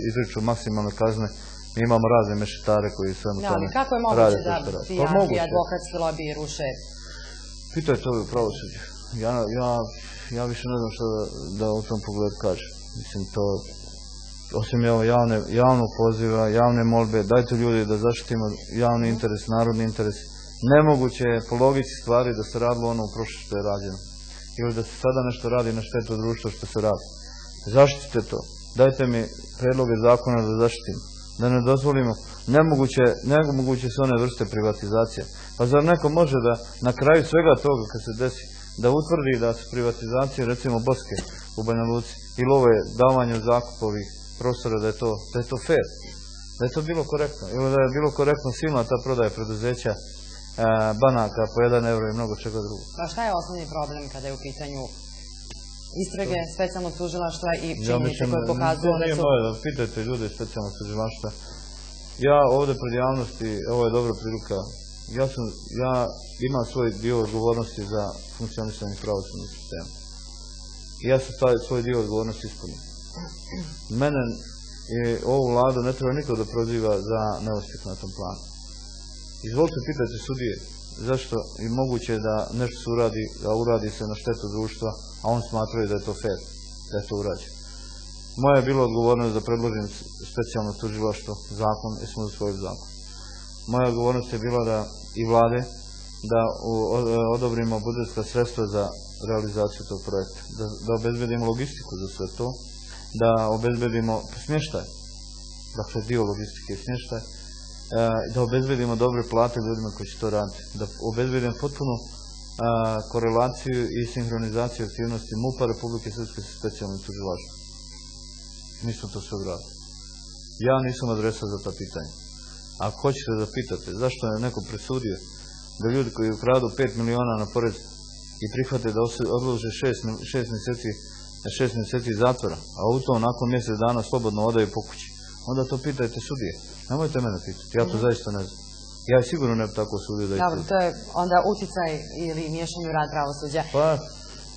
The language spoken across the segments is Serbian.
izriču maksimalne kazne. Mi imamo razne mešetare koji svemu tome rade. Ali kako je moguće da ti advokatski lobiji ruše? Pitajte ovi u pravosuđu. Ja više ne znam što da u tom pogledu kažem. Mislim, to, osim javnog poziva, javne molbe, dajte ljudi da zaštitimo javni interes, narodni interes. Nemoguće je po logici stvari da se radilo ono u prošlosti što je rađeno. Ili da se sada nešto radi na štetu društva što se radi. Zaštitite to. Dajte mi predloge zakona da zaštitimo. Da ne dozvolimo. Nemoguće su one vrste privatizacije. Pa zar neko može da na kraju svega toga kad se desi, da utvrdi da su privatizacije recimo Boske u Banja Luci ili ove davanje u zakup ovih prostora da je to fair. Da je to bilo korektno. Ili da je bilo korektno silna ta prodaja preduzeća banaka po 1 euro i mnogo čega drugog. Pa šta je osnovni problem kada je u pitanju istrage specijalnog tužilaštva i činjenice koje pokazuju da su... Pitajte ljude iz specijalnog tužilaštva. Ja ovde pred javnosti, ovo je dobra prilika, ja imam svoj dio odgovornosti za funkcionisanje pravosudnog sistema. I ja sam taj svoj dio odgovornosti ispunio. Mene i ovu vladu ne treba niko da proziva za neuspjeh na tom planu. Izvolite, pitajte sudije zašto je moguće da nešto se uradi se na štetu društva, a on smatraju da je to fair, da je to urađeno. Moja je bila odgovornost da predložim specijalno tužilaštvo, zakon, i smo usvojili zakon. Moja odgovornost je bila i vlade da odobrimo budžetska sredstva za realizaciju tog projekta, da obezbedimo logistiku za sve to, da obezbedimo smještaj, dakle dio logistike i smještaj, da obezbedimo dobre plate ljudima koji će to raditi, da obezbedimo potpunu korelaciju i sinhronizaciju aktivnosti MUP-a Republike Srpske sa specijalnim tužilaštvom. Mi smo to sve odradili. Ja nisam adresa za ta pitanja. Ako hoćete da pitate zašto je neko presudio da ljudi koji ukradu 5 miliona na porez i prihvate da odlože 6 mjeseci zatvora, a u to nakon mjesec dana slobodno odaju po kući, onda to pitajte sudije. Nemojte mene pitati, ja to zaista ne znam. Ja sigurno ne bi tako sudio da ih... Dobro, to je onda uticaj ili miješanje u rad pravosuđa. Pa,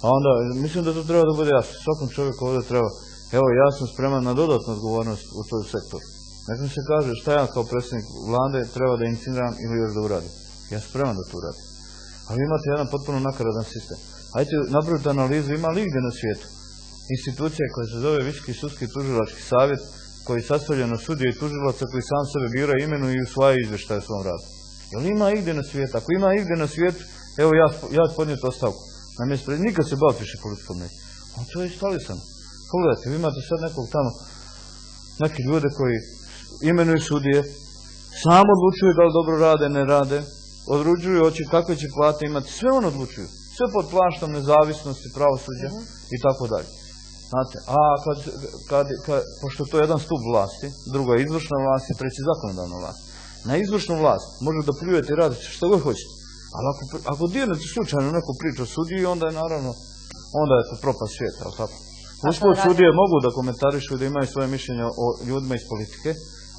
a onda, mislim da to treba da bude jasno. Svakom čovjeku ovdje treba, evo, ja sam spreman na dodatnu odgovornost u toj sektoru. Nek mi se kaže šta ja kao predsjednik vlade treba da iniciram ili još da uradim. Ja sam spreman da to uradim. Ali imate jedan potpuno nakaradan sistem. Hajde napravite analizu, ima li gdje na svijetu institucija koja se zove Visoki sudski tužilački savjet, koji je sastavljen od sudija i tužilaca koji sam sebe bira, imenuju i usvaja izvještaje o svom radu. Jel ima igdje na svijetu? Ako ima igdje na svijetu, evo ja podnijetu ostavku. Nikad se baviti više politikom neće. A to je instalisano. Pogledajte, vi imate sad nekog tamo, neki ljude koji imenuju sudije, sam odlučuju da li dobro rade, ne rade, odlučuju kakve će plate imati, sve on odlučuju. Sve pod plaštom nezavisnosti, pravosuđa i tako dalje. Znate, a pošto to je jedan stup vlasti, druga je izvršna vlast i treći zakonodavna vlast. Na izvršnu vlast možete da pljujete i radite što god hoćete. Ali ako dirnete slučajno neku priču o sudiji, onda je naravno, onda je to propast svijeta, ali tako? Usput sudije mogu da komentarišu i da imaju svoje mišljenje o ljudima iz politike,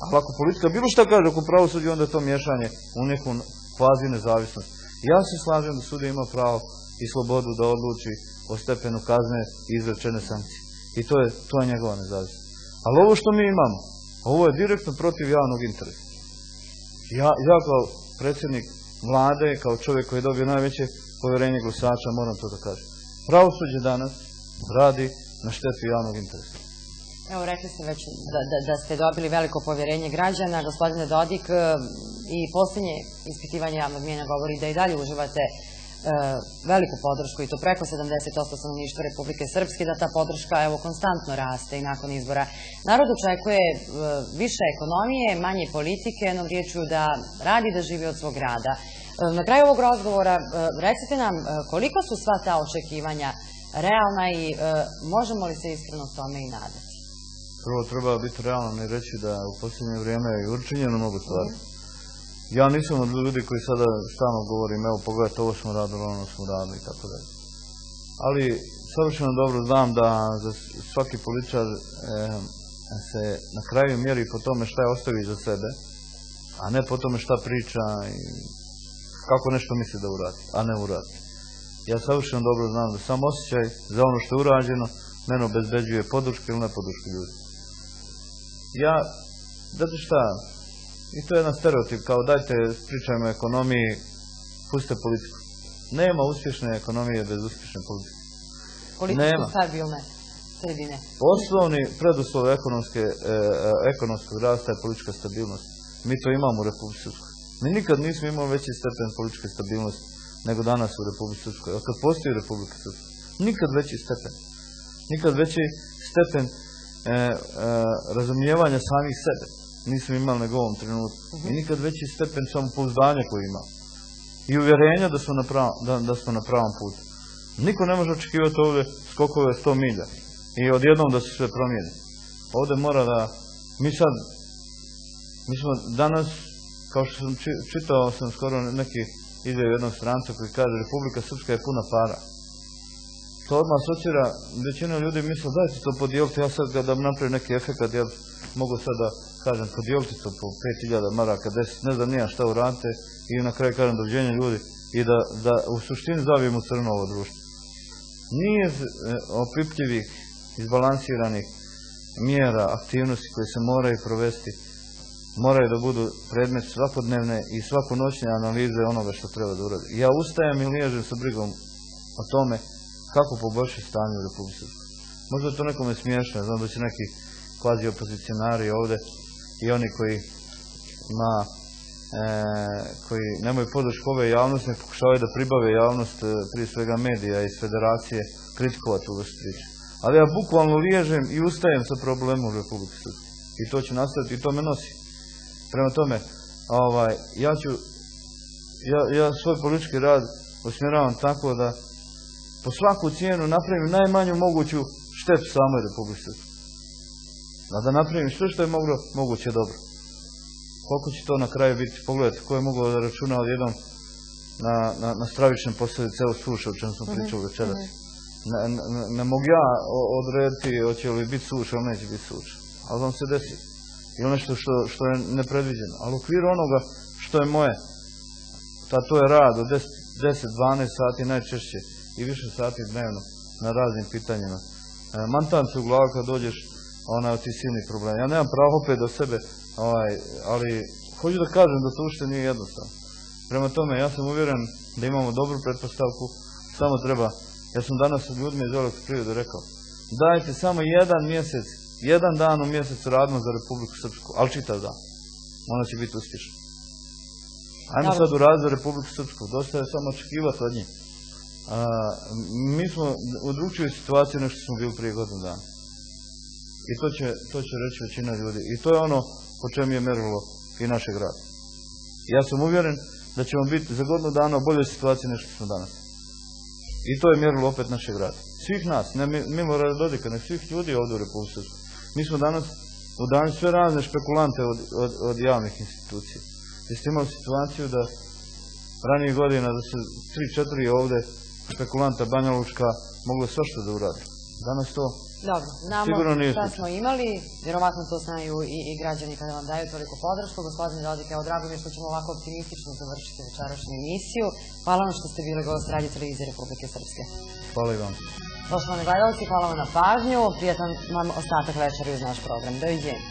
ali ako politika bilo šta kaže oko pravosuđa, onda je to miješanje u neku fazi nezavisnosti. Ja se slažem da sudija ima pravo i slobodu da odluči o stepenu kazne i izrečene sankcije. I to je njegova nezavisnost. Ali ovo što mi imamo, ovo je direktno protiv javnog interesa. Ja kao predsjednik vlade, kao čovjek koji je dobio najveće povjerenje glasača, moram to da kažem. Pravosuđe danas radi na štetu javnog interesa. Evo, rekli ste već da ste dobili veliko povjerenje građana. Gospodine Dodik, i posljednje ispitivanje javnog mnijenja govori da i dalje uživate veliku podršku i to preko 70% stanovništva Republike Srpske, da ta podrška konstantno raste i nakon izbora. Narod očekuje više ekonomije, manje politike, jednom riječju da radi, da živi od svog rada. Na kraju ovog razgovora recite nam koliko su sva ta očekivanja realna i možemo li se iskreno tome i nadati? Prvo treba biti realan i reći da u posljednje vrijeme je učinjeno mnogo stvari. Ja nisam od ljudi koji sada stalno govorim, evo pogledajte, ovo smo radili, ono smo radili i tako dalje. Ali savršeno dobro znam da za svaki političar se na kraju mjeri po tome šta je ostavi za sebe, a ne po tome šta priča i kako nešto misli da uradi, a ne uradi. Ja savršeno dobro znam da sam osjećaj za ono što je urađeno mene obezbeđuje podršku ili ne podršku ljudi. znate šta, i to je jedan stereotip, kao dajte pričajmo o ekonomiji, pustite politiku. Nema uspješne ekonomije bez uspješne politike. Politički stabilne sredine. Osnovni preduslov ekonomskog rasta je politička stabilnost. Mi to imamo u Republici Srpskoj. Mi nikad nismo imali veći stepen političke stabilnosti nego danas u Republici Srpskoj. Od kad postoji Republika Srpska. Nikad veći stepen. Nikad veći stepen razumijevanja samih sebe. Nismo imali nego u ovom trenutku. I nikad veći stepen samopouzdanja koji ima. I uvjerenja da smo na pravom putu. Niko ne može očekivati ovdje skokove 100 milja. I odjednom da se sve promijeni. Ovdje mora da... Mi smo danas, kao što sam čitao sam skoro neki izjav jednog stranca koji kaže Republika Srpska je puna para. To odmah asocira, većina ljudi misle dajte to podijeliti, ja sad da napravim neki efekat, ja mogu sad da kažem podijeliti to po 5000 maraka, 10, ne znam nija šta uradite i na kraju kažem doviđenja ljudi i da u suštini zavijemo crno ovo društvo. Nije opipljivih, izbalansiranih mjera, aktivnosti koje se moraju provesti, moraju da budu predmet svakodnevne i svakonoćne analize onoga što treba da uradi. Ja ustajem i liježem sa brigom o tome kako poboljšati stanje u Republici Srpskoj. Možda je to nekome smiješno, znam da će neki kvazi opozicionari ovdje i oni koji nemaju podršku ove javnosti, ne pokušavaju da pribave javnost, prije svega medija iz federacije, kritikovati u vrstu priče. Ali ja bukvalno liježem i ustajem sa problemom u Republici Srpskoj. I to će nastaviti i to me nosi. Prema tome, ja svoj politički rad usmjeravam tako da po svaku cijenu napravim najmanju moguću štetu samoj Republici Srpskoj. Da napravim sve što je moguće dobro. Koliko će to na kraju biti, pogledajte, ko je mogao da računa odjednom na stravične posljedice ceo suša, o čem smo pričali večeras. Ne mogu ja odrediti hoće li biti suša ili neće biti suša, ali vam se desi. Ili nešto što je nepredviđeno. Ali u okviru onoga što je moje, to je rad od 10-12 sati najčešće i više sati dnevno na raznim pitanjima. Mantan se u glavu kad dođeš od tih silnih problema. Ja nemam pravo opet do sebe, ali hoću da kažem da to ušte nije jednostavno. Prema tome, ja sam uvjeren da imamo dobru pretpostavku, samo treba, ja sam danas s ljudima iz Elektroprivrede rekao, dajte samo jedan dan u mjesecu radimo za Republiku Srpsku, ali čitav dan. Ona će biti uspješna. Ajmo sad uraditi za Republiku Srpsku, dosta je samo očekivati od njih. Mi smo u drugčijoj situaciji nego što smo bili prije godinu dana. I to će reći većina ljudi. I to je ono po čemu je mjerilo i našeg rada. Ja sam uvjeren da ćemo biti za godinu dana u boljoj situaciji nego što smo danas. I to je mjerilo opet našeg rada. Svih nas, ne Milorada Dodika, ne svih ljudi ovdje u Republici Srpskoj. Mi smo danas udani sve razne špekulante od javnih institucija. Jeste imali situaciju da ranijih godina da se 3-4 ovdje špekulanta Banja Lučka moglo svašta da uradi. Danas to dobro, znamo šta smo imali, vjerovatno to znaju i građani kada vam daju toliko podršku. Gospodine Dodik, evo drago mi je što ćemo ovako optimistično završiti večerašnju emisiju. Hvala vam što ste bili gost Radio Televizije Republike Srpske. Hvala i vam. Poštovani gledalci, hvala vam na pažnju, prijatan vam ostatak večeri uz naš program. Doviđenja.